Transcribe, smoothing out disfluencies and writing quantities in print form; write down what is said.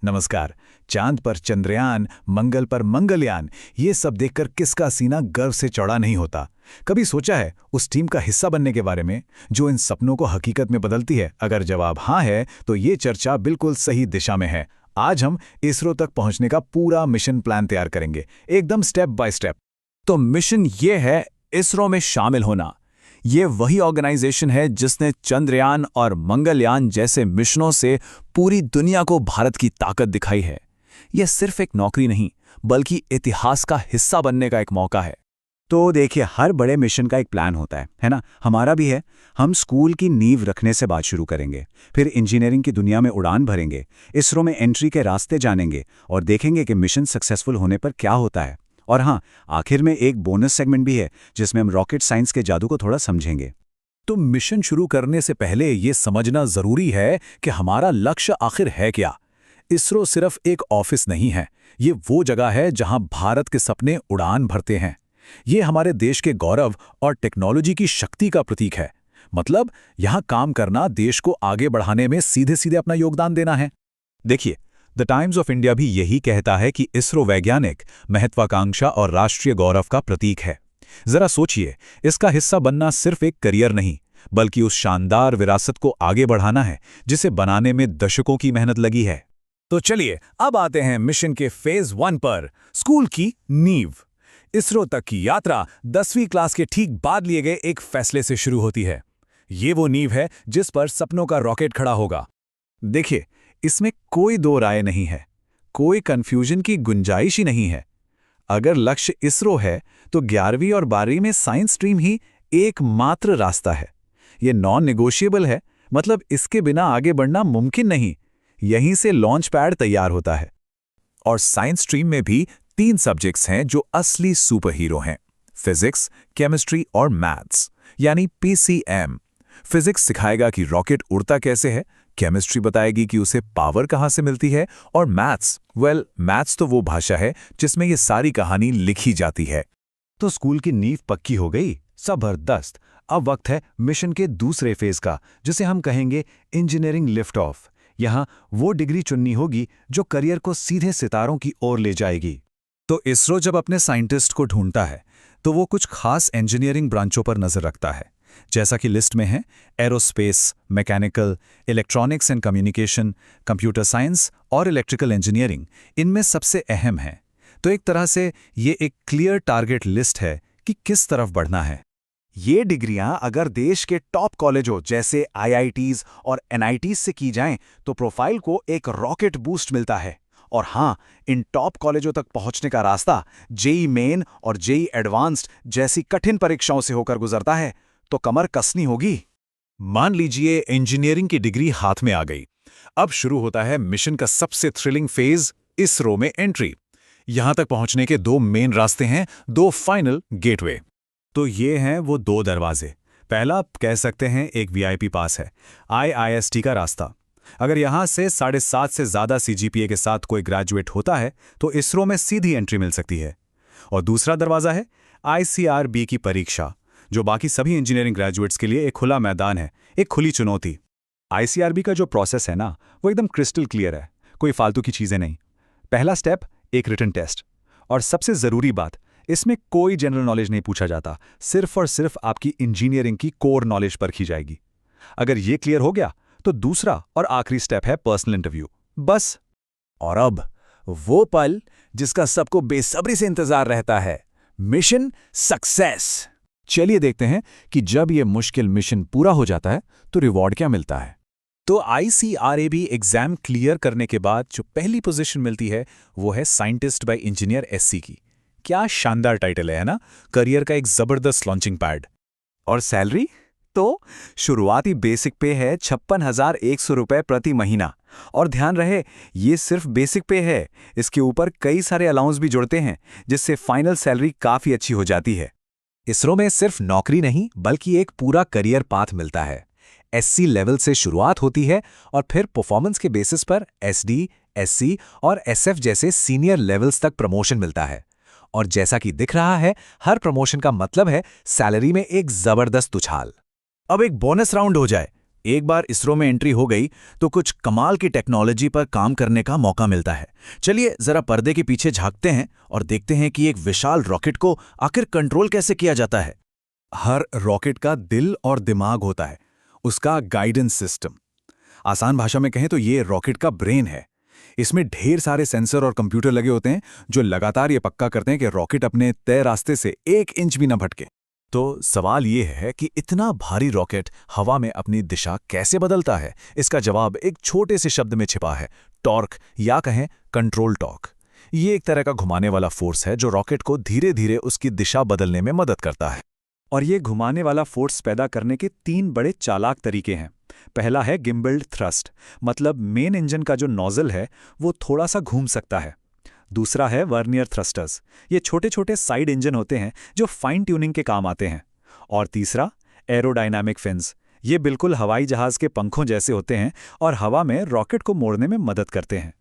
नमस्कार। चांद पर चंद्रयान, मंगल पर मंगलयान, ये सब देखकर किसका सीना गर्व से चौड़ा नहीं होता। कभी सोचा है उस टीम का हिस्सा बनने के बारे में जो इन सपनों को हकीकत में बदलती है? अगर जवाब हाँ है तो ये चर्चा बिल्कुल सही दिशा में है। आज हम इसरो तक पहुंचने का पूरा मिशन प्लान तैयार करेंगे, एकदम स्टेप बाय स्टेप। तो मिशन ये है इसरो में शामिल होना। ये वही ऑर्गेनाइजेशन है जिसने चंद्रयान और मंगलयान जैसे मिशनों से पूरी दुनिया को भारत की ताकत दिखाई है। यह सिर्फ एक नौकरी नहीं, बल्कि इतिहास का हिस्सा बनने का एक मौका है। तो देखिए, हर बड़े मिशन का एक प्लान होता है ना? हमारा भी है। हम स्कूल की नींव रखने से बात शुरू करेंगे, फिर इंजीनियरिंग की दुनिया में उड़ान भरेंगे, इसरो में एंट्री के रास्ते जानेंगे और देखेंगे कि मिशन सक्सेसफुल होने पर क्या होता है। और हाँ, आखिर में एक बोनस सेगमेंट भी है जिसमें हम रॉकेट साइंस के जादू को थोड़ा समझेंगे। तो मिशन शुरू करने से पहले ये समझना जरूरी है कि हमारा लक्ष्य आखिर है क्या। इसरो सिर्फ एक ऑफिस नहीं है, ये वो जगह है जहां भारत के सपने उड़ान भरते हैं। ये हमारे देश के गौरव और टेक्नोलॉजी की शक्ति का प्रतीक है। मतलब यहां काम करना देश को आगे बढ़ाने में सीधे सीधे अपना योगदान देना है। देखिए, द टाइम्स ऑफ इंडिया भी यही कहता है कि इसरो वैज्ञानिक महत्वाकांक्षा और राष्ट्रीय गौरव का प्रतीक है। जरा सोचिए, इसका हिस्सा बनना सिर्फ एक करियर नहीं, बल्कि उस शानदार विरासत को आगे बढ़ाना है जिसे बनाने में दशकों की मेहनत लगी है। तो चलिए अब आते हैं मिशन के फेज 1 पर, स्कूल की नींव। इसरो तक की यात्रा 10वीं क्लास के ठीक बाद लिए गए एक फैसले से शुरू होती है। ये वो नींव है जिस पर सपनों का रॉकेट खड़ा होगा। देखिए, इसमें कोई दो राय नहीं है, कोई कंफ्यूजन की गुंजाइश ही नहीं है। अगर लक्ष्य इसरो है तो 11वीं और 12वीं में साइंस स्ट्रीम ही एकमात्र रास्ता है। ये नॉन नेगोशिएबल है, मतलब इसके बिना आगे बढ़ना मुमकिन नहीं। यहीं से लॉन्च पैड तैयार होता है। और साइंस स्ट्रीम में भी 3 सब्जेक्ट्स हैं जो असली सुपर हीरो हैं: फिजिक्स, केमिस्ट्री और मैथ्स, यानी PCM। फिजिक्स सिखाएगा कि रॉकेट उड़ता कैसे है, केमिस्ट्री बताएगी कि उसे पावर कहां से मिलती है, और मैथ्स तो वो भाषा है जिसमें ये सारी कहानी लिखी जाती है। तो स्कूल की नींव पक्की हो गई, जबरदस्त। अब वक्त है मिशन के दूसरे फेज का, जिसे हम कहेंगे इंजीनियरिंग लिफ्ट ऑफ। यहाँ वो डिग्री चुननी होगी जो करियर को सीधे सितारों की ओर ले जाएगी। तो इसरो जब अपने साइंटिस्ट को ढूंढता है तो वो कुछ खास इंजीनियरिंग ब्रांचों पर नजर रखता है, जैसा कि लिस्ट में है: aerospace, mechanical, electronics and communication, computer science और इलेक्ट्रिकल इंजीनियरिंग इनमें सबसे अहम है। तो एक तरह से ये एक क्लियर टारगेट लिस्ट है कि किस तरफ बढ़ना है। ये डिग्रियां अगर देश के टॉप कॉलेजों जैसे IITs और NITs से की जाएं तो प्रोफाइल को एक रॉकेट बूस्ट मिलता है। और हाँ, इन टॉप कॉलेजों तक पहुंचने का रास्ता JEE मेन और JEE एडवांस्ड जैसी कठिन परीक्षाओं से होकर गुजरता है, तो कमर कसनी होगी। मान लीजिए इंजीनियरिंग की डिग्री हाथ में आ गई। अब शुरू होता है मिशन का सबसे थ्रिलिंग फेज, इसरो में एंट्री। यहां तक पहुंचने के 2 मेन रास्ते हैं, 2 फाइनल गेटवे। तो ये हैं वो 2 दरवाजे। पहला आप कह सकते हैं एक VIP पास है, IIST का रास्ता। अगर यहां से 7.5 से ज्यादा CGPA के साथ कोई ग्रेजुएट होता है तो इसरो में सीधी एंट्री मिल सकती है। और दूसरा दरवाजा है ICRB की परीक्षा, जो बाकी सभी इंजीनियरिंग ग्रेजुएट्स के लिए एक खुला मैदान है, एक खुली चुनौती। ICRB का जो प्रोसेस है ना, वो एकदम क्रिस्टल क्लियर है, कोई फालतू की चीजें नहीं। पहला स्टेप एक रिटन टेस्ट, और सबसे जरूरी बात, इसमें कोई जनरल नॉलेज नहीं पूछा जाता, सिर्फ और सिर्फ आपकी इंजीनियरिंग की कोर नॉलेज परखी जाएगी। अगर ये क्लियर हो गया तो दूसरा और आखिरी स्टेप है पर्सनल इंटरव्यू, बस। और अब वो पल जिसका सबको बेसब्री से इंतजार रहता है, मिशन सक्सेस। चलिए देखते हैं कि जब ये मुश्किल मिशन पूरा हो जाता है तो रिवॉर्ड क्या मिलता है। तो ICRAB एग्जाम क्लियर करने के बाद जो पहली पोजीशन मिलती है वो है साइंटिस्ट बाय इंजीनियर SC की। क्या शानदार टाइटल है ना? करियर का एक जबरदस्त लॉन्चिंग पैड। और सैलरी तो शुरुआती बेसिक पे है 56,100 रुपए प्रति महीना। और ध्यान रहे, ये सिर्फ बेसिक पे है, इसके ऊपर कई सारे अलाउंस भी जुड़ते हैं, जिससे फाइनल सैलरी काफी अच्छी हो जाती है। इसरो में सिर्फ नौकरी नहीं, बल्कि एक पूरा करियर पाथ मिलता है। SC लेवल से शुरुआत होती है और फिर परफॉर्मेंस के बेसिस पर SD, SC और SF जैसे सीनियर लेवल्स तक प्रमोशन मिलता है। और जैसा कि दिख रहा है, हर प्रमोशन का मतलब है सैलरी में एक जबरदस्त उछाल। अब एक बोनस राउंड हो जाए, एक बार इसरो में एंट्री हो गई तो कुछ कमाल की टेक्नोलॉजी पर काम करने का मौका मिलता है। चलिए जरा पर्दे के पीछे झांकते हैं और देखते हैं कि एक विशाल रॉकेट को आखिर कंट्रोल कैसे किया जाता है। हर रॉकेट का दिल और दिमाग होता है, उसका गाइडेंस सिस्टम। आसान भाषा में कहें तो ये रॉकेट का ब्रेन है। इसमें ढेर सारे सेंसर और कंप्यूटर लगे होते हैं जो लगातार ये पक्का करते हैं कि रॉकेट अपने तय रास्ते से 1 इंच भी न भटके। तो सवाल ये है कि इतना भारी रॉकेट हवा में अपनी दिशा कैसे बदलता है? इसका जवाब एक छोटे से शब्द में छिपा है, टॉर्क, या कहें कंट्रोल टॉर्क। ये एक तरह का घुमाने वाला फोर्स है जो रॉकेट को धीरे धीरे उसकी दिशा बदलने में मदद करता है। और ये घुमाने वाला फोर्स पैदा करने के 3 बड़े चालाक तरीके हैं। पहला है गिम्बल्ड थ्रस्ट, मतलब मेन इंजन का जो नोजल है वो थोड़ा सा घूम सकता है। दूसरा है वर्नियर थ्रस्टर्स, ये छोटे छोटे साइड इंजन होते हैं जो फाइन ट्यूनिंग के काम आते हैं। और तीसरा एरोडायनामिक फिन्स, ये बिल्कुल हवाई जहाज के पंखों जैसे होते हैं और हवा में रॉकेट को मोड़ने में मदद करते हैं।